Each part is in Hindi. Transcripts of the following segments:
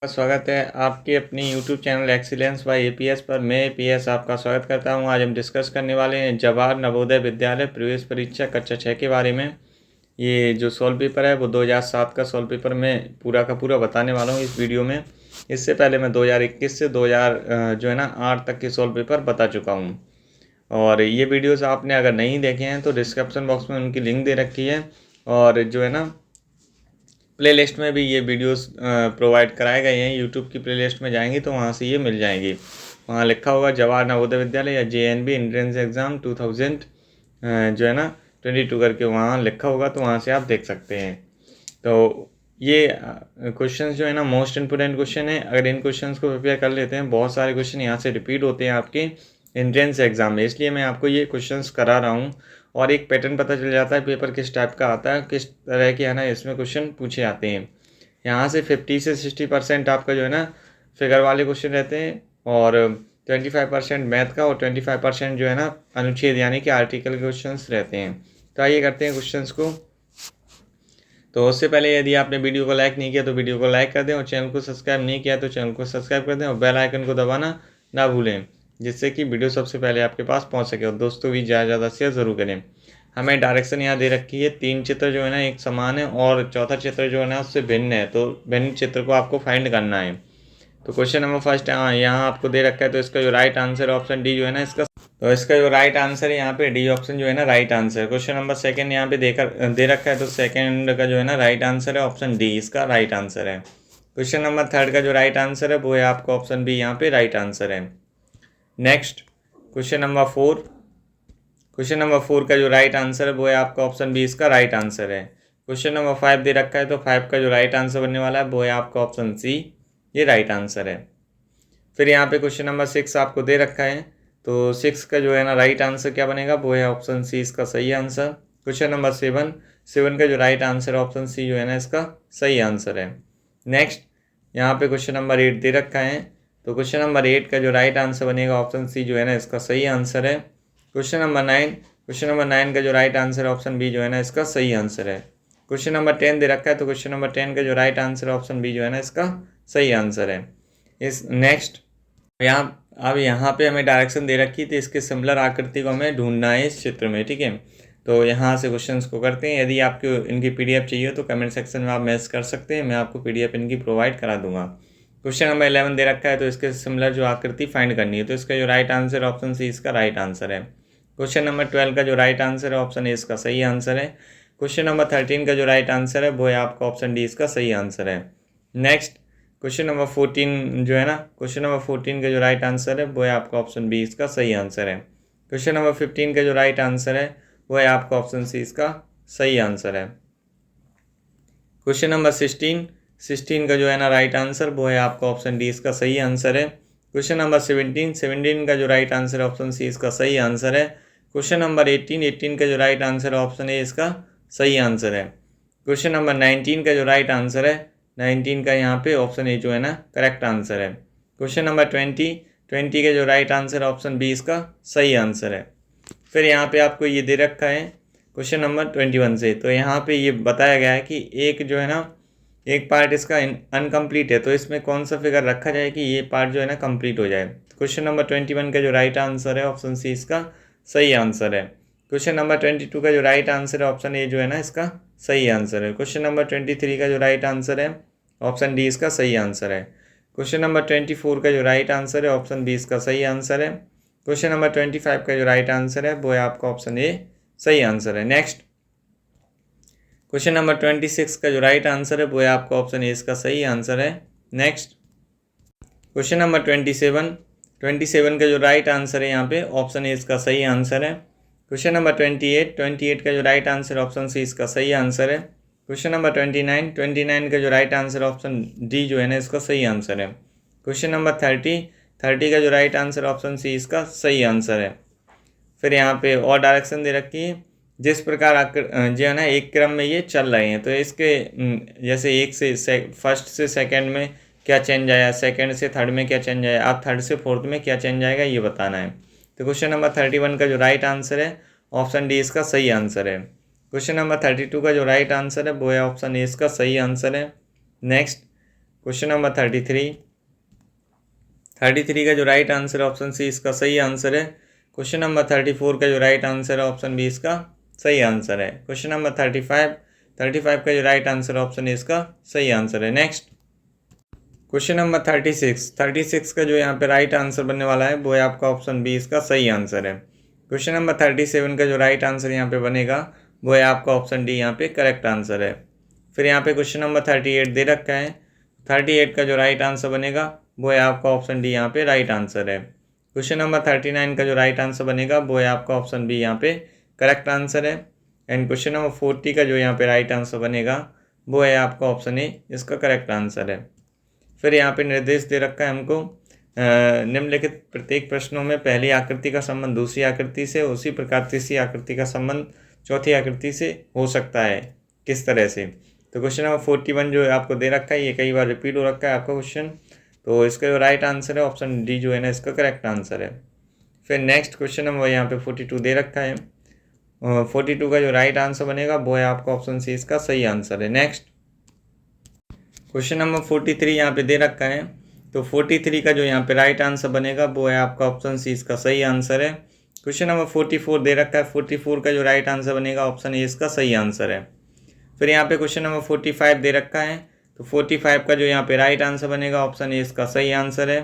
स्वागत है आपके अपनी YouTube channel excellence by APS पर। मैं एपीएस आपका स्वागत करता हूं। आज हम डिस्कस करने वाले हैं जवाहर नवोदय विद्यालय प्रवेश परीक्षा कक्षा 6 के बारे में। ये जो सॉल्व पेपर है वो 2007 का सॉल्व पेपर मैं पूरा का पूरा बताने वाला हूं इस वीडियो में। इससे पहले मैं 2021 से 8 तक के सॉल्व पेपर बता चुका हूँ। और ये वीडियोज़ आपने अगर नहीं देखे हैं तो डिस्क्रिप्शन बॉक्स में उनकी लिंक दे रखी है, और प्लेलिस्ट में भी ये वीडियोस प्रोवाइड कराए गए हैं। यूट्यूब की प्लेलिस्ट में जाएंगे तो वहाँ से ये मिल जाएंगी। वहाँ लिखा होगा जवाहर नवोदय विद्यालय या JNV एंट्रेंस एग्ज़ाम 2022 करके वहाँ लिखा होगा, तो वहाँ से आप देख सकते हैं। तो ये क्वेश्चन मोस्ट इम्पोर्टेंट क्वेश्चन है। अगर इन क्वेश्चंस को प्रिपेयर कर लेते हैं, बहुत सारे क्वेश्चन यहाँ से रिपीट होते हैं आपके एंट्रेंस एग्ज़ाम में, इसलिए मैं आपको ये क्वेश्चंस करा रहा हूँ और एक पैटर्न पता चल जाता है पेपर किस टाइप का आता है, किस तरह के इसमें क्वेश्चन पूछे जाते हैं। यहाँ से 50 से 60% आपका फिगर वाले क्वेश्चन रहते हैं, और 25% मैथ का और 25% अनुच्छेद यानी कि आर्टिकल के क्वेश्चन रहते हैं। तो आइए करते हैं क्वेश्चंस को। तो उससे पहले यदि आपने वीडियो को लाइक नहीं किया तो वीडियो को लाइक कर दें, और चैनल को सब्सक्राइब नहीं किया तो चैनल को सब्सक्राइब कर दें, और बेल आइकन को दबाना ना भूलें, जिससे कि वीडियो सबसे पहले आपके पास पहुंच सके। और दोस्तों भी ज़्यादा शेयर ज़रूर करें। हमें डायरेक्शन यहाँ दे रखी है, 3 चित्र एक समान है और चौथा चित्र उससे भिन्न है। तो भिन्न चित्र को आपको फाइंड करना है। तो क्वेश्चन नंबर फर्स्ट यहाँ आपको दे रखा है, तो इसका जो राइट आंसर ऑप्शन डी इसका, तो इसका जो राइट आंसर है यहाँ पे D option right answer. Question number second यहाँ पे दे रखा है, तो सेकंड का राइट आंसर है ऑप्शन डी, इसका राइट आंसर है। क्वेश्चन नंबर थर्ड का जो राइट आंसर है वो है आपका ऑप्शन बी, यहाँ पे राइट आंसर है। Next question number four, question number 4 का जो राइट आंसर है वो है आपका ऑप्शन बी, इसका राइट आंसर है। क्वेश्चन नंबर 5 दे रखा है, तो 5 का जो राइट आंसर बनने वाला है वो है आपका ऑप्शन सी, ये राइट आंसर है। फिर यहाँ पे क्वेश्चन नंबर 6 आपको दे रखा है, तो 6 का राइट आंसर क्या बनेगा, वो है ऑप्शन सी, इसका सही आंसर। क्वेश्चन नंबर 7 का जो राइट आंसर है ऑप्शन सी इसका सही आंसर है। नेक्स्ट यहाँ पे क्वेश्चन नंबर 8 दे रखा है, तो क्वेश्चन नंबर 8 का जो राइट आंसर बनेगा ऑप्शन सी इसका सही आंसर है। क्वेश्चन नंबर 9 का जो राइट आंसर है ऑप्शन बी इसका सही आंसर है। क्वेश्चन नंबर 10 दे रखा है, तो क्वेश्चन नंबर 10 का जो राइट आंसर है ऑप्शन बी इसका सही आंसर है। इस नेक्स्ट अब यहाँ पे हमें डायरेक्शन दे रखी थी, इसके सिमिलर आकृति को हमें ढूंढना है इस चित्र में, ठीक है। तो यहाँ से क्वेश्चंस को करते हैं। यदि आपको इनकी PDF चाहिए तो कमेंट सेक्शन में आप मैसेज कर सकते हैं, मैं आपको PDF इनकी प्रोवाइड करा दूंगा। क्वेश्चन नंबर 11 दे रखा है, तो इसके सिमिलर जो आकृति फाइंड करनी है, तो इसका जो राइट आंसर है ऑप्शन सी, इसका राइट आंसर है। क्वेश्चन नंबर 12 का जो राइट आंसर है ऑप्शन ए, इसका सही आंसर है। क्वेश्चन नंबर 13 का जो राइट आंसर है वो है आपका ऑप्शन डी, इसका सही आंसर है। Next question number 14 question number 14 का जो राइट आंसर है वो है आपका ऑप्शन बी, इसका सही आंसर है। क्वेश्चन नंबर 15 का जो राइट आंसर है वो है आपका ऑप्शन सी, इसका सही आंसर है। क्वेश्चन नंबर 16 का जो राइट आंसर वो है आपका ऑप्शन डी, इसका सही आंसर है। क्वेश्चन नंबर 17 का जो राइट आंसर है ऑप्शन सी, इसका सही आंसर है। क्वेश्चन नंबर 18 का जो राइट आंसर है ऑप्शन ए, इसका सही आंसर है। क्वेश्चन नंबर 19 का जो राइट आंसर है 19 का यहाँ पे ऑप्शन ए करेक्ट आंसर है। क्वेश्चन नंबर 20 का जो राइट आंसर है ऑप्शन बी, इसका सही आंसर है। फिर यहाँ पे आपको ये दे रखा है क्वेश्चन नंबर 21 से, तो यहाँ पे ये बताया गया है कि एक एक पार्ट इसका अनकम्प्लीट है, तो इसमें कौन सा फिगर रखा जाए कि ये पार्ट कंप्लीट हो जाए। क्वेश्चन नंबर 21 का जो राइट आंसर है ऑप्शन सी, इसका सही आंसर है। क्वेश्चन नंबर 22 का जो राइट आंसर है ऑप्शन ए इसका सही आंसर है। क्वेश्चन नंबर 23 का जो राइट आंसर है ऑप्शन डी, इसका सही आंसर है। क्वेश्चन नंबर 24 का जो राइट आंसर है ऑप्शन बी, इसका सही आंसर है। क्वेश्चन नंबर 25 का जो राइट आंसर है वो है आपका ऑप्शन ए, सही आंसर है। नेक्स्ट क्वेश्चन नंबर 26 का जो राइट आंसर है वो है आपका ऑप्शन ए, इसका सही आंसर है। नेक्स्ट क्वेश्चन नंबर 27 का जो राइट आंसर है यहाँ पे ऑप्शन ए, इसका सही आंसर है। क्वेश्चन नंबर 28 का जो राइट आंसर ऑप्शन सी, इसका सही आंसर है। क्वेश्चन नंबर 29 का जो राइट आंसर ऑप्शन डी इसका सही आंसर है। क्वेश्चन नंबर 30 का जो राइट आंसर ऑप्शन सी, इसका सही आंसर है। फिर यहाँ पे और डायरेक्शन दे रखी है, जिस प्रकार एक क्रम में ये चल रहे हैं, तो इसके जैसे एक से फर्स्ट से सेकंड में क्या चेंज आया, सेकंड से थर्ड में क्या चेंज आया, अब थर्ड से फोर्थ में क्या चेंज आएगा, ये बताना है। तो क्वेश्चन नंबर 31 का जो राइट आंसर है ऑप्शन डी, इसका सही आंसर है। क्वेश्चन नंबर 32 का जो राइट आंसर है वो है ऑप्शन ए, इसका सही आंसर है। नेक्स्ट क्वेश्चन नंबर 33 का जो राइट आंसर है ऑप्शन सी इसका सही आंसर है। क्वेश्चन नंबर 34 का जो राइट आंसर है ऑप्शन बी इसका सही आंसर है। क्वेश्चन नंबर 35 का जो राइट आंसर है ऑप्शन ए इसका सही आंसर है। नेक्स्ट क्वेश्चन नंबर 36 का जो यहाँ पे राइट आंसर बनने वाला है वो है आपका ऑप्शन बी इसका सही आंसर है। क्वेश्चन नंबर 37 का जो राइट आंसर यहाँ पे बनेगा वो है आपका ऑप्शन डी यहाँ पे करेक्ट आंसर है। फिर यहाँ पे क्वेश्चन नंबर 38 दे रखा है, 38 का जो राइट आंसर बनेगा वो है आपका ऑप्शन डी यहाँ पे राइट आंसर है। क्वेश्चन नंबर 39 का जो राइट आंसर बनेगा वो है आपका ऑप्शन बी यहाँ पे करेक्ट आंसर है। एंड क्वेश्चन नंबर 40 का जो यहाँ पे राइट आंसर बनेगा वो है आपका ऑप्शन ए इसका करेक्ट आंसर है। फिर यहाँ पे निर्देश दे रखा है हमको, निम्नलिखित प्रत्येक प्रश्नों में पहली आकृति का संबंध दूसरी आकृति से, उसी प्रकार तीसरी आकृति का संबंध चौथी आकृति से हो सकता है, किस तरह से। तो क्वेश्चन नंबर 41 जो है आपको दे रखा है, ये कई बार रिपीट हो रखा है आपका क्वेश्चन, तो इसका जो राइट आंसर है ऑप्शन डी जो है ना इसका करेक्ट आंसर है। फिर नेक्स्ट क्वेश्चन नंबर यहाँ पे 42 दे रखा है, 42 का जो राइट आंसर बनेगा वो है आपका ऑप्शन सी इसका सही आंसर है। नेक्स्ट क्वेश्चन नंबर 43 यहाँ पे दे रखा है, तो 43 का जो यहाँ पे राइट आंसर बनेगा वो है आपका ऑप्शन सी इसका सही आंसर है। क्वेश्चन नंबर 44 दे रखा है, 44 का जो राइट आंसर बनेगा ऑप्शन ए इसका सही आंसर है। फिर यहाँ पे क्वेश्चन नंबर 45 दे रखा है, तो 45 का जो यहाँ पे राइट आंसर बनेगा ऑप्शन ए इसका सही आंसर है।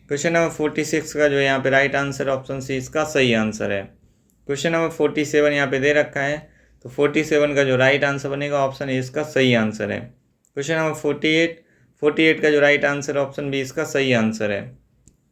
क्वेश्चन नंबर 46 का जो यहाँ पे राइट आंसर है ऑप्शन सी इसका सही आंसर है। क्वेश्चन नंबर 47 यहाँ पे दे रखा है, तो 47 का जो राइट आंसर बनेगा ऑप्शन ए इसका सही आंसर है। क्वेश्चन नंबर 48 का जो राइट आंसर है ऑप्शन बी इसका सही आंसर है।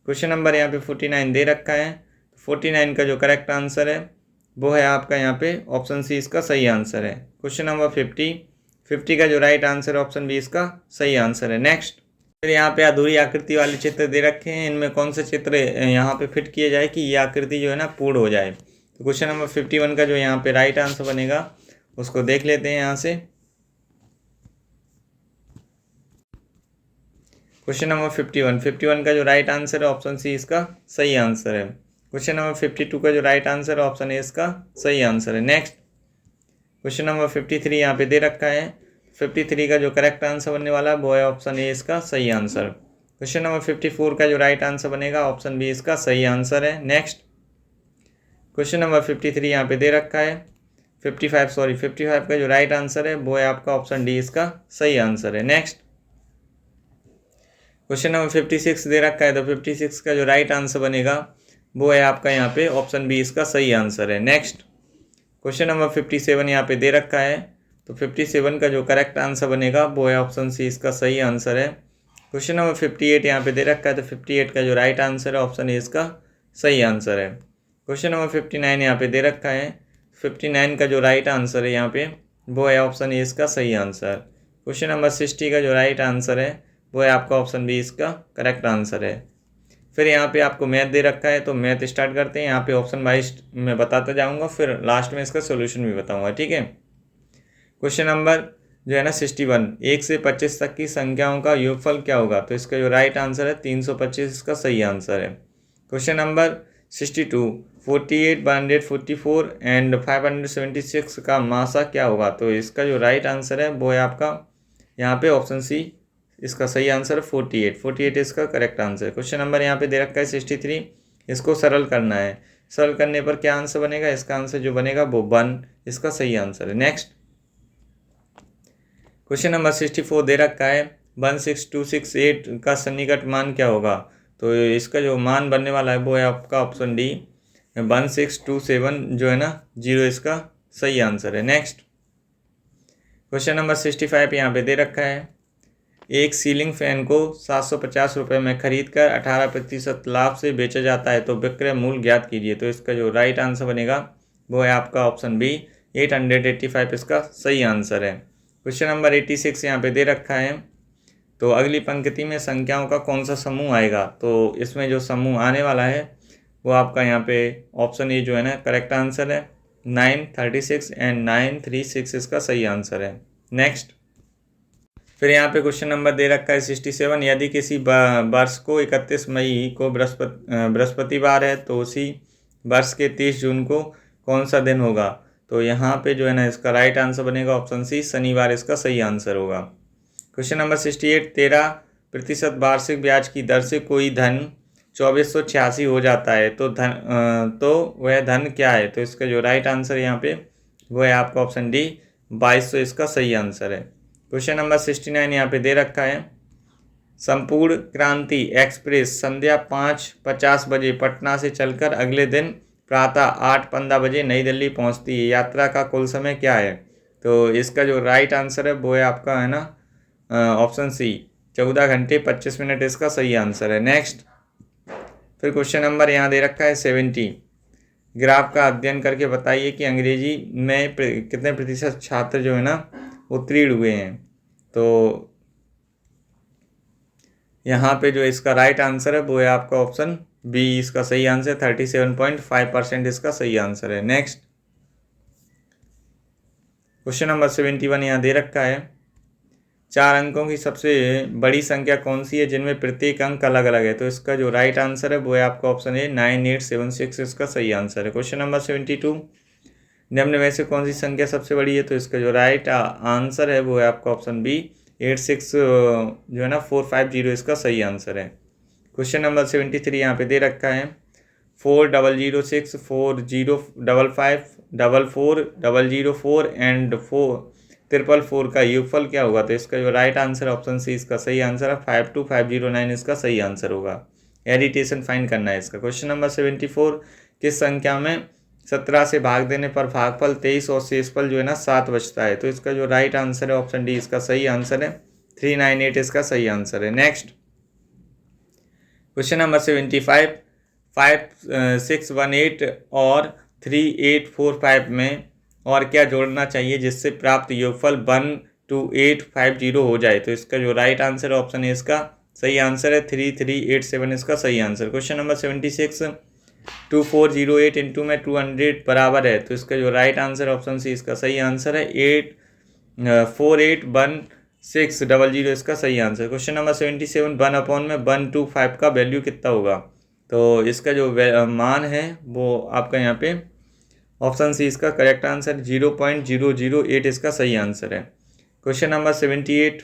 क्वेश्चन नंबर यहाँ पे 49 दे रखा है, 49 का जो करेक्ट आंसर है वो है आपका यहाँ पे ऑप्शन सी इसका सही आंसर है। क्वेश्चन नंबर 50 का जो राइट आंसर है ऑप्शन बी इसका सही आंसर है। नेक्स्ट फिर यहाँ पे अधूरी आकृति वाले चित्र दे रखे हैं, इनमें कौन से चित्र यहाँ पे फिट किए जाए कि ये आकृति जो है ना पूर्ण हो जाए। तो क्वेश्चन नंबर 51 का जो यहाँ पे राइट आंसर बनेगा उसको देख लेते हैं यहाँ से। क्वेश्चन नंबर 51 का जो राइट आंसर है ऑप्शन सी इसका सही आंसर है। क्वेश्चन नंबर 52 का जो राइट आंसर है ऑप्शन ए इसका सही आंसर है। नेक्स्ट क्वेश्चन नंबर 53 यहाँ पे दे रखा है, 53 का जो करेक्ट आंसर बनने वाला है वो है ऑप्शन ए इसका सही आंसर। क्वेश्चन नंबर 54 का जो राइट आंसर बनेगा ऑप्शन बी इसका सही आंसर है। नेक्स्ट क्वेश्चन नंबर 53 यहाँ पे दे रखा है, 55 का जो राइट आंसर है वो है आपका ऑप्शन डी इसका सही आंसर है। नेक्स्ट क्वेश्चन नंबर 56 दे रखा है, तो 56 का जो राइट आंसर बनेगा वो है आपका यहाँ पे ऑप्शन बी इसका सही आंसर है। नेक्स्ट क्वेश्चन नंबर 57 यहाँ पे दे रखा है, तो 57 का जो करेक्ट आंसर बनेगा वो है ऑप्शन सी इसका सही आंसर है। क्वेश्चन नंबर 58 यहाँ पे दे रखा है, तो 58 का जो राइट आंसर है ऑप्शन ए इसका सही आंसर है। क्वेश्चन नंबर 59 यहाँ पे दे रखा है, 59 का जो राइट आंसर है यहाँ पे वो है ऑप्शन ए इसका सही आंसर। क्वेश्चन नंबर 60 का जो राइट आंसर है वो है आपका ऑप्शन बी इसका करेक्ट आंसर है। फिर यहाँ पे आपको मैथ दे रखा है, तो मैथ स्टार्ट करते हैं। यहाँ पे ऑप्शन वाइज मैं बताता जाऊँगा, फिर लास्ट में इसका सोल्यूशन भी बताऊँगा, ठीक है। क्वेश्चन नंबर जो है ना 61, 1 से 25 तक की संख्याओं का योगफल क्या होगा, तो इसका जो राइट आंसर है 325 इसका सही आंसर है। क्वेश्चन नंबर 62, 48, 144 एंड 576 का मासा क्या होगा, तो इसका जो राइट आंसर है वो है आपका यहाँ पे ऑप्शन सी इसका सही आंसर है 48 इसका करेक्ट आंसर है। क्वेश्चन नंबर यहाँ पे दे रखा है 63, इसको सरल करना है, सरल करने पर क्या आंसर बनेगा, इसका आंसर जो बनेगा वो 1 इसका सही आंसर है। नेक्स्ट क्वेश्चन नंबर 64 दे रखा है, 16268 का सन्निकट मान क्या होगा, तो इसका जो मान बनने वाला है वो है आपका ऑप्शन डी 1627 जो है ना 0 इसका सही आंसर है। नेक्स्ट क्वेश्चन नंबर 65 यहाँ पे दे रखा है, एक सीलिंग फैन को 750 रुपये में खरीद कर 18% लाभ से बेचा जाता है, तो विक्रय मूल्य ज्ञात कीजिए, तो इसका जो राइट आंसर बनेगा वो है आपका ऑप्शन बी 885 इसका सही आंसर है। क्वेश्चन नंबर 86 यहाँ पे दे रखा है, तो अगली पंक्ति में संख्याओं का कौन सा समूह आएगा, तो इसमें जो समूह आने वाला है वो आपका यहाँ पे ऑप्शन ए जो है ना करेक्ट आंसर है, 936 एंड 936 इसका सही आंसर है। नेक्स्ट फिर यहाँ पे क्वेश्चन नंबर दे रखा है 67, यदि किसी वर्ष को 31 मई को बृहस्पतिवार है तो उसी वर्ष के 30 जून को कौन सा दिन होगा, तो यहाँ पे जो है ना इसका राइट आंसर बनेगा ऑप्शन सी शनिवार इसका सही आंसर होगा। क्वेश्चन नंबर 68, प्रतिशत वार्षिक ब्याज की दर से कोई धन 2486 हो जाता है तो वह धन क्या है? तो इसका जो राइट आंसर यहाँ पे वो है आपका ऑप्शन डी 2200 इसका सही आंसर है। क्वेश्चन नंबर 69 यहाँ पे दे रखा है, संपूर्ण क्रांति एक्सप्रेस संध्या 5:50 बजे पटना से चलकर अगले दिन प्रातः 8:15 बजे नई दिल्ली पहुंचती है। यात्रा का कुल समय क्या है? तो इसका जो राइट आंसर है वो है आपका है ना ऑप्शन सी 14 घंटे 25 मिनट इसका सही आंसर है। नेक्स्ट फिर क्वेश्चन नंबर यहाँ दे रखा है 70, ग्राफ का अध्ययन करके बताइए कि अंग्रेजी में कितने प्रतिशत छात्र जो है ना उत्तीर्ण हुए हैं। तो यहाँ पे जो इसका राइट आंसर है वो है आपका ऑप्शन बी इसका सही आंसर 37.5% इसका सही आंसर है। नेक्स्ट क्वेश्चन नंबर 71 यहाँ दे रखा है, 4 अंकों की सबसे बड़ी संख्या कौन सी है जिनमें प्रत्येक अंक अलग अलग है? तो इसका जो राइट आंसर है वो है आपका ऑप्शन ए 9876 इसका सही आंसर है। क्वेश्चन नंबर 72, निम्न में से कौन सी संख्या सबसे बड़ी है? तो इसका जो राइट आंसर है वो है आपका ऑप्शन बी 86 जो है ना 450 इसका सही आंसर है। क्वेश्चन नंबर 73 यहाँ पे दे रखा है, 4006 4055 44004 एंड 4444 का योगफल क्या होगा? तो इसका जो राइट आंसर ऑप्शन सी इसका सही आंसर है 52509 इसका सही आंसर होगा। एडिटेशन फाइंड करना है इसका। क्वेश्चन नंबर 74, किस संख्या में 17 से भाग देने पर भागफल 23 और शेषफल जो है ना 7 बचता है? तो इसका जो राइट आंसर है ऑप्शन डी इसका सही आंसर है 398 इसका सही आंसर है। नेक्स्ट क्वेश्चन नंबर 75, 5618 और 3845 में और क्या जोड़ना चाहिए जिससे प्राप्त योगफल 12850 हो जाए? तो इसका जो राइट आंसर है ऑप्शन ए इसका सही आंसर है 3387 इसका सही आंसर। क्वेश्चन नंबर 76, 2408 इंटू में 200 बराबर है। तो इसका जो राइट आंसर ऑप्शन सी इसका सही आंसर है 481600 इसका सही आंसर। क्वेश्चन नंबर 77, 1/125 का वैल्यू कितना होगा? तो इसका जो मान है वो आपका यहाँ पे ऑप्शन सी इसका करेक्ट आंसर 0.008 इसका सही आंसर है। क्वेश्चन नंबर 78,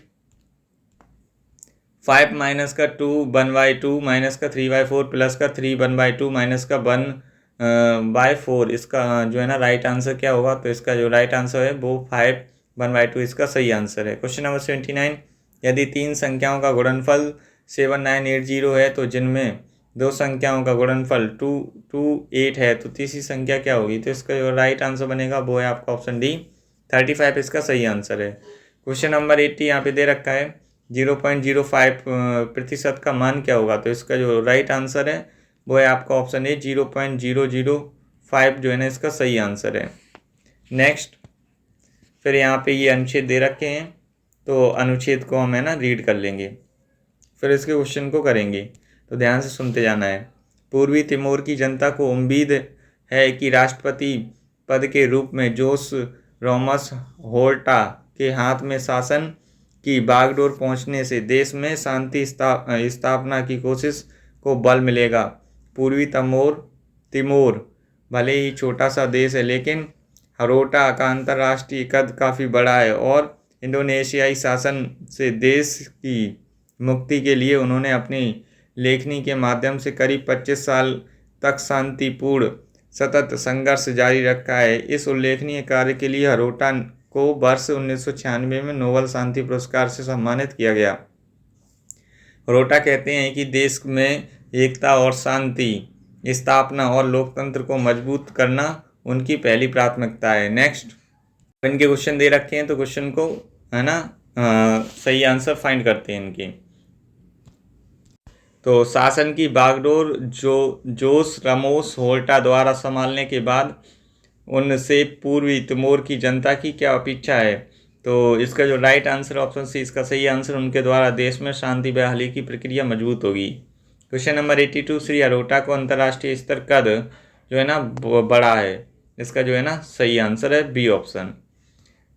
5 माइनस का 2 1/2 माइनस का 3/4 प्लस का 3 1/2 माइनस का 1/4 इसका जो है ना राइट आंसर क्या होगा? तो इसका जो राइट आंसर है वो 5 1/2 इसका सही आंसर है। क्वेश्चन नंबर 79, यदि 3 संख्याओं का गुणनफल 7980 है तो जिनमें 2 संख्याओं का गुणनफल 228 है तो तीसरी संख्या क्या होगी? तो इसका जो राइट आंसर बनेगा वो है आपका ऑप्शन डी 35 इसका सही आंसर है। क्वेश्चन नंबर 80 यहाँ पे दे रखा है, 0.05 प्रतिशत का मान क्या होगा? तो इसका जो राइट आंसर है वो है आपका ऑप्शन ए 0.005 जो है ना इसका सही आंसर है। नेक्स्ट फिर यहाँ पे ये अनुच्छेद दे रखे हैं तो अनुच्छेद को हम है ना रीड कर लेंगे, फिर इसके क्वेश्चन को करेंगे, तो ध्यान से सुनते जाना है। पूर्वी तिमोर की जनता को उम्मीद है कि राष्ट्रपति पद के रूप में जोस रॉमस होर्टा के हाथ में शासन की बागडोर पहुंचने से देश में शांति स्थापना की कोशिश को बल मिलेगा। पूर्वी तिमोर भले ही छोटा सा देश है लेकिन हरोटा का अंतर्राष्ट्रीय कद काफ़ी बड़ा है और इंडोनेशियाई शासन से देश की मुक्ति के लिए उन्होंने अपनी लेखनी के माध्यम से करीब 25 साल तक शांतिपूर्ण सतत संघर्ष जारी रखा है। इस उल्लेखनीय कार्य के लिए हरोटा को वर्ष 1996 में नोबेल शांति पुरस्कार से सम्मानित किया गया। हरोटा कहते हैं कि देश में एकता और शांति स्थापना और लोकतंत्र को मजबूत करना उनकी पहली प्राथमिकता है। नेक्स्ट इनके क्वेश्चन दे रखे हैं तो क्वेश्चन को है ना सही आंसर फाइंड करते हैं इनके। तो शासन की बागडोर जोस रमोस होर्टा द्वारा संभालने के बाद उनसे पूर्वी तिमोर की जनता की क्या अपेक्षा है? तो इसका जो राइट आंसर ऑप्शन सी इसका सही आंसर, उनके द्वारा देश में शांति बहाली की प्रक्रिया मजबूत होगी। क्वेश्चन नंबर 82, श्री हरोटा को अंतर्राष्ट्रीय स्तर कद जो है ना बड़ा है, इसका जो है ना सही आंसर है बी ऑप्शन।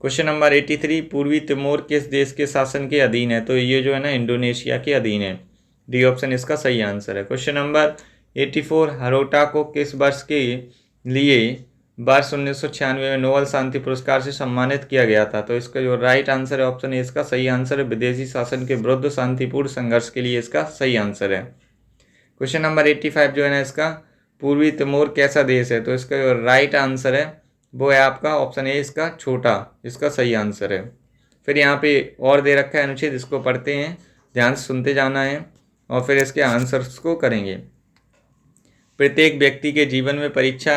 क्वेश्चन नंबर 83, पूर्वी तिमोर किस देश के शासन के अधीन है? तो ये जो है ना इंडोनेशिया के अधीन है, डी ऑप्शन इसका सही आंसर है। क्वेश्चन नंबर 84, हरोटा को किस वर्ष के लिए वर्ष 1996 में नोबेल शांति पुरस्कार से सम्मानित किया गया था। तो इसका जो राइट आंसर है ऑप्शन ए इसका सही आंसर है। विदेशी शासन के विरुद्ध शांतिपूर्ण संघर्ष के लिए इसका सही आंसर है। क्वेश्चन नंबर 85 जो है ना इसका, पूर्वी तिमोर कैसा देश है? तो इसका जो राइट आंसर है वो है आपका ऑप्शन ए इसका छोटा, इसका सही आंसर है। फिर यहाँ पे और दे रखा है अनुच्छेद, इसको पढ़ते हैं, ध्यान से सुनते जाना है और फिर इसके आंसर्स को करेंगे। प्रत्येक व्यक्ति के जीवन में परीक्षा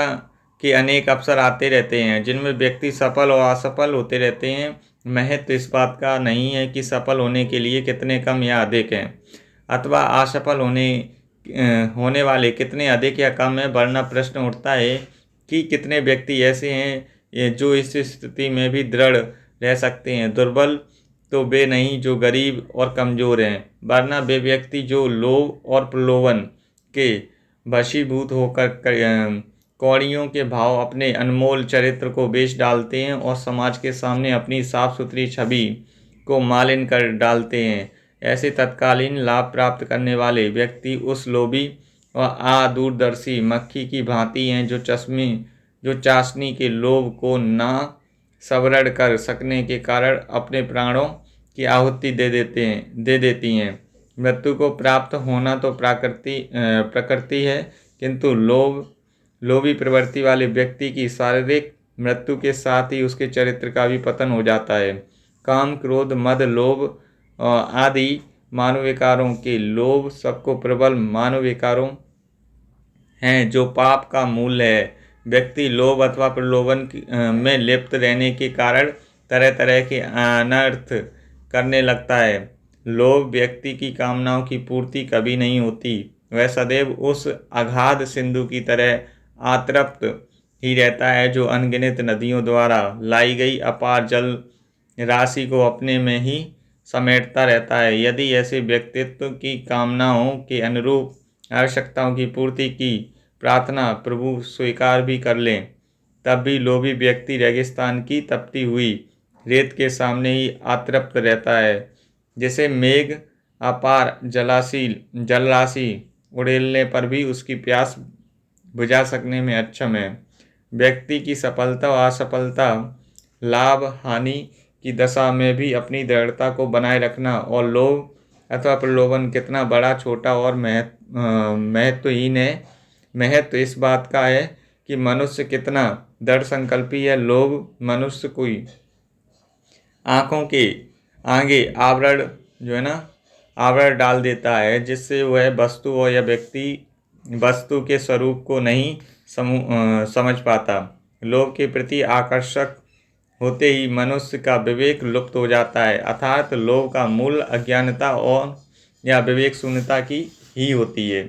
के अनेक अवसर आते रहते हैं जिनमें व्यक्ति सफल और असफल होते रहते हैं। महत्व इस बात का नहीं है कि सफल होने के लिए कितने कम या अधिक हैं अथवा असफल होने वाले कितने अधिक या कम है, वरना प्रश्न उठता है कि कितने व्यक्ति ऐसे हैं जो इस स्थिति में भी दृढ़ रह सकते हैं। दुर्बल तो वे नहीं जो गरीब और कमज़ोर हैं, वरना वे व्यक्ति जो लोभ और प्रलोभन के वशीभूत होकर कौड़ियों के भाव अपने अनमोल चरित्र को बेच डालते हैं और समाज के सामने अपनी साफ सुथरी छवि को मालिन कर डालते हैं। ऐसे तत्कालीन लाभ प्राप्त करने वाले व्यक्ति उस लोभी और अदूरदर्शी मक्खी की भांति हैं जो चाशनी के लोभ को ना सवरण कर सकने के कारण अपने प्राणों की आहुति दे देती हैं। मृत्यु को प्राप्त होना तो प्रकृति है, किंतु लोभी प्रवृत्ति वाले व्यक्ति की शारीरिक मृत्यु के साथ ही उसके चरित्र का भी पतन हो जाता है। काम, क्रोध, मद, लोभ आदि मानव विकारों के लोभ सबको प्रबल मानव विकारों हैं जो पाप का मूल है। व्यक्ति लोभ अथवा प्रलोभन में लिप्त रहने के कारण तरह तरह के अनर्थ करने लगता है। लोभ व्यक्ति की कामनाओं की पूर्ति कभी नहीं होती, वह सदैव उस अगाध सिंधु की तरह अतृप्त ही रहता है जो अनगिनत नदियों द्वारा लाई गई अपार जल राशि को अपने में ही समेटता रहता है। यदि ऐसे व्यक्तित्व की कामनाओं के अनुरूप आवश्यकताओं की पूर्ति की प्रार्थना प्रभु स्वीकार भी कर लें, तब भी लोभी व्यक्ति रेगिस्तान की तपती हुई रेत के सामने ही अतृप्त रहता है, जैसे मेघ अपार जलराशि उड़ेलने पर भी उसकी प्यास बुझा सकने में अक्षम है। व्यक्ति की सफलता और असफलता, लाभ हानि की दशा में भी अपनी दृढ़ता को बनाए रखना और लोभ अथवा प्रलोभन कितना बड़ा, छोटा और महत्वहीन है, महत्व इस बात का है कि मनुष्य कितना दृढ़ संकल्पी है। लोभ मनुष्य कोई आँखों के आगे आवरण जो है ना आवरण डाल देता है, जिससे वह वस्तु और या व्यक्ति वस्तु के स्वरूप को नहीं समझ पाता। लोभ के प्रति आकर्षक होते ही मनुष्य का विवेक लुप्त हो जाता है, अर्थात लोभ का मूल अज्ञानता और या विवेक शून्यता की ही होती है।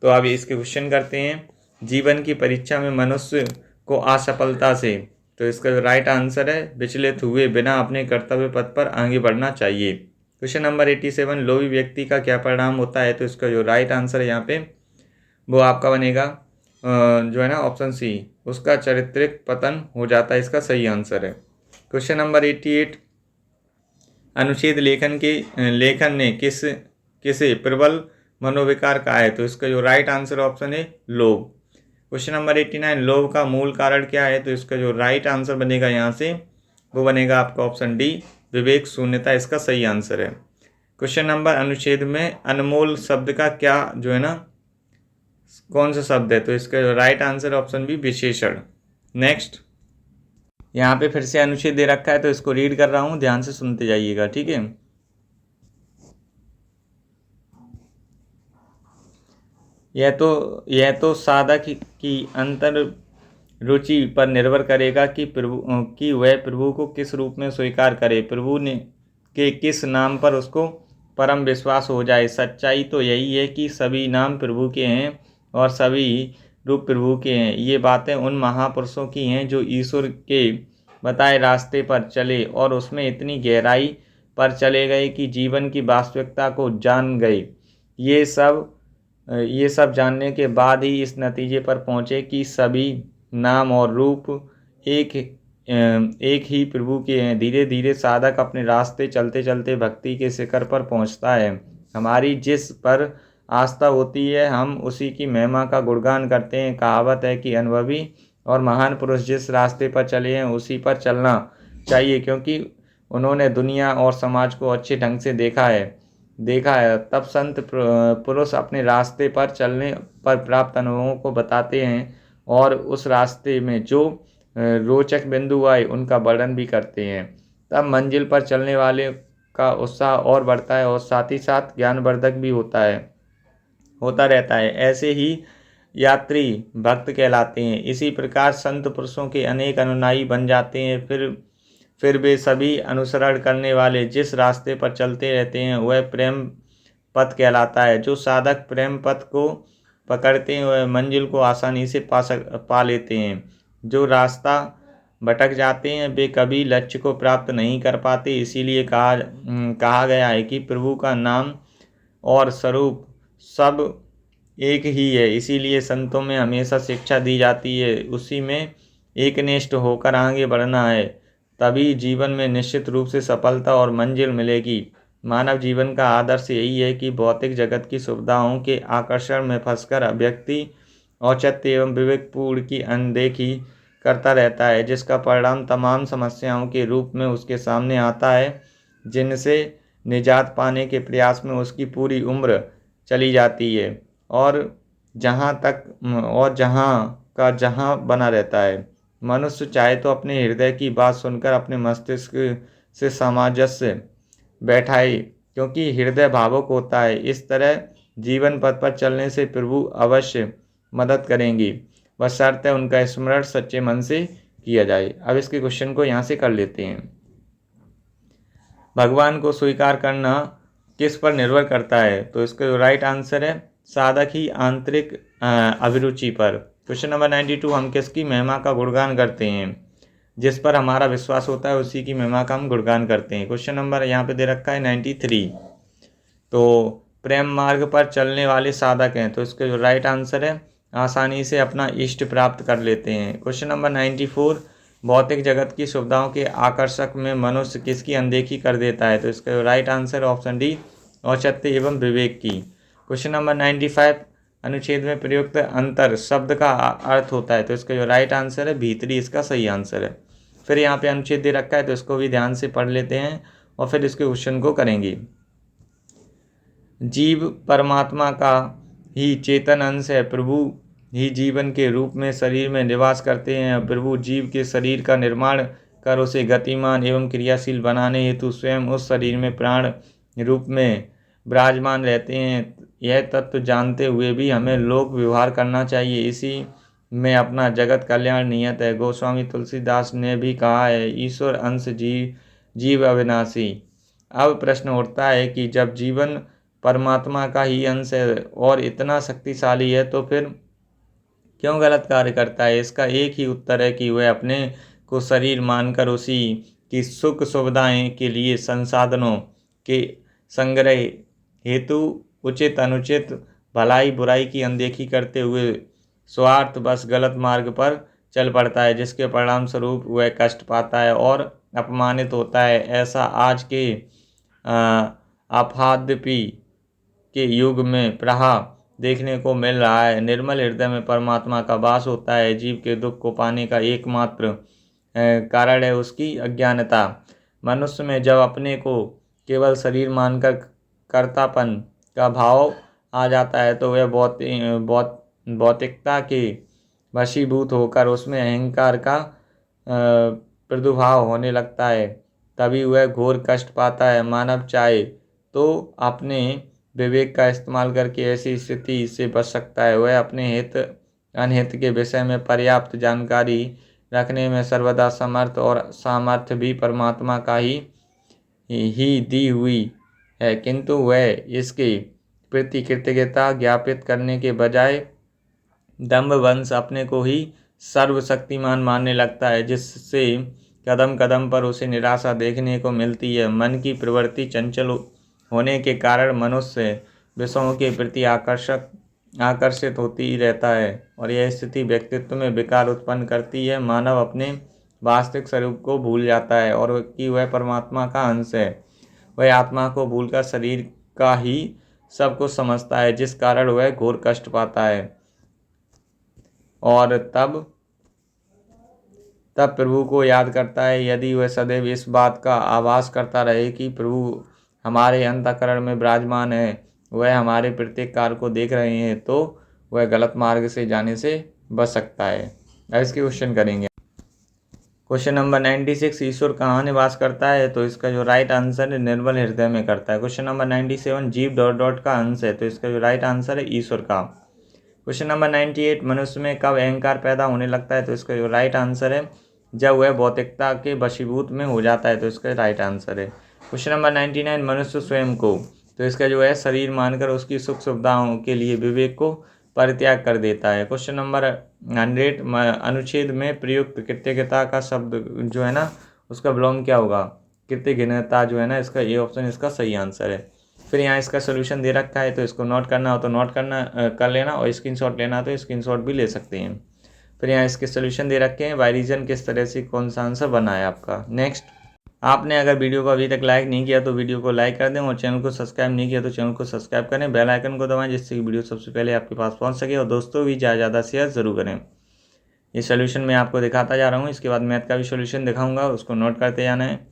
तो अब इसके क्वेश्चन करते हैं। जीवन की परीक्षा में मनुष्य को असफलता से, तो इसका जो राइट आंसर है, विचलित हुए बिना अपने कर्तव्य पथ पर आगे बढ़ना चाहिए। क्वेश्चन नंबर 87, लोभी व्यक्ति का क्या परिणाम होता है? तो इसका जो राइट आंसर है यहाँ पे वो आपका बनेगा जो है ना ऑप्शन सी, उसका चारित्रिक पतन हो जाता है, इसका सही आंसर है। क्वेश्चन नंबर 88, अनुच्छेद लेखन ने किसे प्रबल मनोविकार कहा है? तो इसका जो राइट आंसर ऑप्शन है लोभ। क्वेश्चन नंबर 89, लोभ का मूल कारण क्या है? तो इसका जो राइट आंसर बनेगा यहाँ से वो बनेगा आपका ऑप्शन डी, विवेक शून्यता, इसका सही आंसर है। क्वेश्चन नंबर, अनुच्छेद में अनमोल शब्द का क्या जो है ना कौन सा शब्द है? तो इसका जो राइट आंसर ऑप्शन बी, विशेषण। नेक्स्ट, यहाँ पे फिर से अनुच्छेद दे रखा है तो इसको रीड कर रहा हूँ, ध्यान से सुनते जाइएगा, ठीक है। यह तो साधक की अंतर रुचि पर निर्भर करेगा कि वह प्रभु को किस रूप में स्वीकार करे, प्रभु ने के किस नाम पर उसको परम विश्वास हो जाए। सच्चाई तो यही है कि सभी नाम प्रभु के हैं और सभी रूप प्रभु के हैं। ये बातें उन महापुरुषों की हैं जो ईश्वर के बताए रास्ते पर चले और उसमें इतनी गहराई पर चले गए कि जीवन की वास्तविकता को जान गए। ये सब जानने के बाद ही इस नतीजे पर पहुँचे कि सभी नाम और रूप एक ही प्रभु के हैं। धीरे धीरे साधक अपने रास्ते चलते चलते भक्ति के शिखर पर पहुँचता है। हमारी जिस पर आस्था होती है हम उसी की महिमा का गुणगान करते हैं। कहावत है कि अनुभवी और महान पुरुष जिस रास्ते पर चले हैं उसी पर चलना चाहिए, क्योंकि उन्होंने दुनिया और समाज को अच्छे ढंग से देखा है। तब संत पुरुष अपने रास्ते पर चलने पर प्राप्त अनुभवों को बताते हैं और उस रास्ते में जो रोचक बिंदु आए उनका वर्णन भी करते हैं। तब मंजिल पर चलने वाले का उत्साह और बढ़ता है और साथ ही साथ ज्ञानवर्धक भी होता रहता है। ऐसे ही यात्री भक्त कहलाते हैं। इसी प्रकार संत पुरुषों के अनेक अनुयायी बन जाते हैं। फिर वे सभी अनुसरण करने वाले जिस रास्ते पर चलते रहते हैं वह प्रेम पथ कहलाता है। जो साधक प्रेम पथ को पकड़ते हैं वह मंजिल को आसानी से पा लेते हैं। जो रास्ता भटक जाते हैं वे कभी लक्ष्य को प्राप्त नहीं कर पाते। इसीलिए कहा गया है कि प्रभु का नाम और स्वरूप सब एक ही है। इसीलिए संतों में हमेशा शिक्षा दी जाती है, उसी में एकनिष्ठ होकर आगे बढ़ना है, तभी जीवन में निश्चित रूप से सफलता और मंजिल मिलेगी। मानव जीवन का आदर्श यही है कि भौतिक जगत की सुविधाओं के आकर्षण में फंसकर व्यक्ति औचित्य एवं विवेकपूर्ण की अनदेखी करता रहता है, जिसका परिणाम तमाम समस्याओं के रूप में उसके सामने आता है, जिनसे निजात पाने के प्रयास में उसकी पूरी उम्र चली जाती है और जहाँ बना रहता है। मनुष्य चाहे तो अपने हृदय की बात सुनकर अपने मस्तिष्क से सामंजस्य बैठाए, क्योंकि हृदय भावुक होता है। इस तरह जीवन पथ पर चलने से प्रभु अवश्य मदद करेंगी, बशर्ते उनका स्मरण सच्चे मन से किया जाए। अब इसके क्वेश्चन को यहाँ से कर लेते हैं। भगवान को स्वीकार करना किस पर निर्भर करता है? तो इसका जो राइट आंसर है साधक ही आंतरिक अभिरुचि पर। क्वेश्चन नंबर 92, हम किसकी महिमा का गुणगान करते हैं? जिस पर हमारा विश्वास होता है उसी की महिमा का हम गुणगान करते हैं। क्वेश्चन नंबर यहाँ पे दे रखा है 93, तो प्रेम मार्ग पर चलने वाले साधक हैं, तो इसका जो राइट आंसर है आसानी से अपना इष्ट प्राप्त कर लेते हैं। क्वेश्चन नंबर 94, भौतिक जगत की सुविधाओं के आकर्षक में मनुष्य किसकी अनदेखी कर देता है? तो इसका राइट आंसर ऑप्शन डी, औचित्य एवं विवेक की। क्वेश्चन नंबर 95, अनुच्छेद में प्रयुक्त अंतर शब्द का अर्थ होता है, तो इसका जो राइट आंसर है भीतरी, इसका सही आंसर है। फिर यहाँ पे अनुच्छेद दे रखा है तो इसको भी ध्यान से पढ़ लेते हैं और फिर इसके क्वेश्चन को करेंगे। जीव परमात्मा का ही चेतन अंश है। प्रभु ही जीवन के रूप में शरीर में निवास करते हैं। प्रभु जीव के शरीर का निर्माण कर उसे गतिमान एवं क्रियाशील बनाने हेतु स्वयं उस शरीर में प्राण रूप में विराजमान रहते हैं। यह तत्व जानते हुए भी हमें लोक व्यवहार करना चाहिए, इसी में अपना जगत कल्याण नियत है। गोस्वामी तुलसीदास ने भी कहा है, ईश्वर अंश जीव अविनाशी। अब प्रश्न उठता है कि जब जीवन परमात्मा का ही अंश है और इतना शक्तिशाली है तो फिर क्यों गलत कार्य करता है? इसका एक ही उत्तर है कि वह अपने को शरीर मानकर उसी की सुख सुविधाएं के लिए संसाधनों के संग्रह हेतु उचित अनुचित भलाई बुराई की अनदेखी करते हुए स्वार्थ बस गलत मार्ग पर चल पड़ता है, जिसके परिणाम स्वरूप वह कष्ट पाता है और अपमानित होता है। ऐसा आज के आपादपी के युग में प्रहा देखने को मिल रहा है। निर्मल हृदय में परमात्मा का वास होता है। जीव के दुख को पाने का एकमात्र कारण है उसकी अज्ञानता। मनुष्य में जब अपने को केवल शरीर मानकर कर्तापन का भाव आ जाता है तो वह भौतिकता के वशीभूत होकर उसमें अहंकार का प्रादुर्भाव होने लगता है। तभी वह घोर कष्ट पाता है। मानव चाहे तो अपने विवेक का इस्तेमाल करके ऐसी स्थिति से बच सकता है। वह अपने हित अनहित के विषय में पर्याप्त जानकारी रखने में सर्वदा समर्थ और सामर्थ्य भी परमात्मा का ही दी हुई है, किंतु वह इसके प्रति कृतज्ञता ज्ञापित करने के बजाय दंभवश अपने को ही सर्वशक्तिमान मानने लगता है, जिससे कदम कदम पर उसे निराशा देखने को मिलती है। मन की प्रवृत्ति चंचल होने के कारण मनुष्य विषयों के प्रति आकर्षित होती ही रहता है और यह स्थिति व्यक्तित्व में विकार उत्पन्न करती है। मानव अपने वास्तविक स्वरूप को भूल जाता है और कि वह परमात्मा का अंश है। वह आत्मा को भूलकर शरीर का ही सब कुछ समझता है, जिस कारण वह घोर कष्ट पाता है और तब तब प्रभु को याद करता है। यदि वह सदैव इस बात का आभास करता रहे कि प्रभु हमारे अंतःकरण में विराजमान है, वह हमारे प्रत्येक कार्य को देख रहे हैं, तो वह गलत मार्ग से जाने से बच सकता है। अब इसकी क्वेश्चन करेंगे। क्वेश्चन नंबर 96, ईश्वर कहाँ निवास करता है? तो इसका जो राइट आंसर है निर्मल हृदय में करता है। क्वेश्चन नंबर 97, जीव डॉट डॉट का अंश है, तो इसका जो राइट आंसर है ईश्वर का। क्वेश्चन नंबर 98, मनुष्य में कब अहंकार पैदा होने लगता है? तो इसका जो राइट आंसर है जब वह भौतिकता के वशीभूत में हो जाता है, तो इसका राइट आंसर है। क्वेश्चन नंबर 99, मनुष्य स्वयं को, तो इसका जो है शरीर मानकर उसकी सुख सुविधाओं के लिए विवेक को परित्याग कर देता है। क्वेश्चन नंबर 100, अनुच्छेद में प्रयुक्त कृतज्ञता का शब्द जो है ना उसका विलोम क्या होगा? कृतज्ञता जो है ना, इसका ये ऑप्शन इसका सही आंसर है। फिर यहाँ इसका सोल्यूशन दे रखा है, तो इसको नोट करना हो तो नोट करना कर लेना, और स्क्रीनशॉट लेना हो तो स्क्रीनशॉट भी ले सकते हैं। फिर यहाँ इसके सोल्यूशन दे रखे हैं। बाय रीजन किस तरह से कौन सा आंसर बना है आपका। नेक्स्ट, आपने अगर वीडियो को अभी तक लाइक नहीं किया तो वीडियो को लाइक कर दें, और चैनल को सब्सक्राइब नहीं किया तो चैनल को सब्सक्राइब करें, बेल आइकन को दबाएं जिससे कि वीडियो सबसे पहले आपके पास पहुंच सके, और दोस्तों भी ज़्यादा शेयर ज़रूर करें। ये सोल्यूशन मैं आपको दिखाता जा रहा हूँ। इसके बाद मैथ का भी सोल्यूशन दिखाऊंगा, उसको नोट करते जाना है।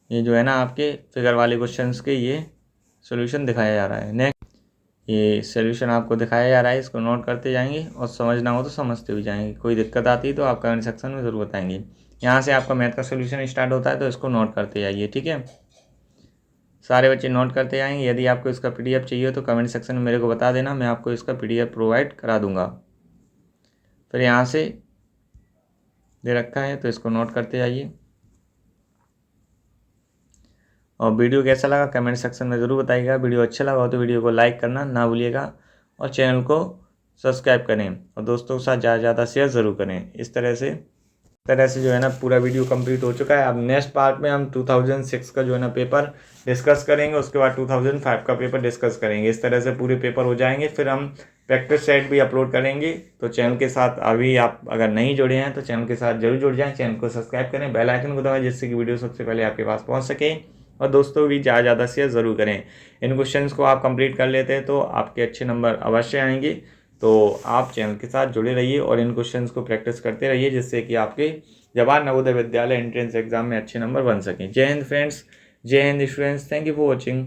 ये जो है ना आपके फिगर वाले क्वेश्चंस के ये सोल्यूशन दिखाया जा रहा है। नेक्स्ट, ये सोल्यूशन आपको दिखाया जा रहा है, इसको नोट करते जाएंगे, और समझना हो तो समझते भी जाएंगे। कोई दिक्कत आती है तो आप कमेंट सेक्शन में ज़रूर बताएंगे। यहाँ से आपका मैथ का सोल्यूशन स्टार्ट होता है, तो इसको नोट करते जाइए, ठीक है। सारे बच्चे नोट करते जाएंगे। यदि आपको इसका PDF चाहिए तो कमेंट सेक्शन में मेरे को बता देना, मैं आपको इसका PDF प्रोवाइड करा दूंगा। फिर यहाँ से दे रखा है, तो इसको नोट करते जाइए। और वीडियो कैसा लगा कमेंट सेक्शन में ज़रूर बताइएगा। वीडियो अच्छा लगा हो तो वीडियो को लाइक करना ना भूलिएगा, और चैनल को सब्सक्राइब करें, और दोस्तों के साथ ज़्यादा शेयर ज़रूर करें। इस तरह से जो है ना पूरा वीडियो कंप्लीट हो चुका है। अब नेक्स्ट पार्ट में हम 2006 का जो है ना पेपर डिस्कस करेंगे, उसके बाद 2005 का पेपर डिस्कस करेंगे। इस तरह से पूरे पेपर हो जाएंगे। फिर हम प्रैक्टिस सेट भी अपलोड करेंगे। तो चैनल के साथ अभी आप अगर नहीं जुड़े हैं तो चैनल के साथ जरूर जुड़ जाएं, चैनल को सब्सक्राइब करें, बेल आइकन को दबाएं जिससे कि वीडियो सबसे पहले आपके पास पहुँच सके, और दोस्तों भी ज़्यादा शेयर ज़रूर करें। इन क्वेश्चंस को आप कंप्लीट कर लेते हैं तो आपके अच्छे नंबर अवश्य आएंगे। तो आप चैनल के साथ जुड़े रहिए और इन क्वेश्चंस को प्रैक्टिस करते रहिए, जिससे कि आपके जवाहर नवोदय विद्यालय एंट्रेंस एग्जाम में अच्छे नंबर बन सकें। जय हिंद फ्रेंड्स, जय Hind students, thank you for watching.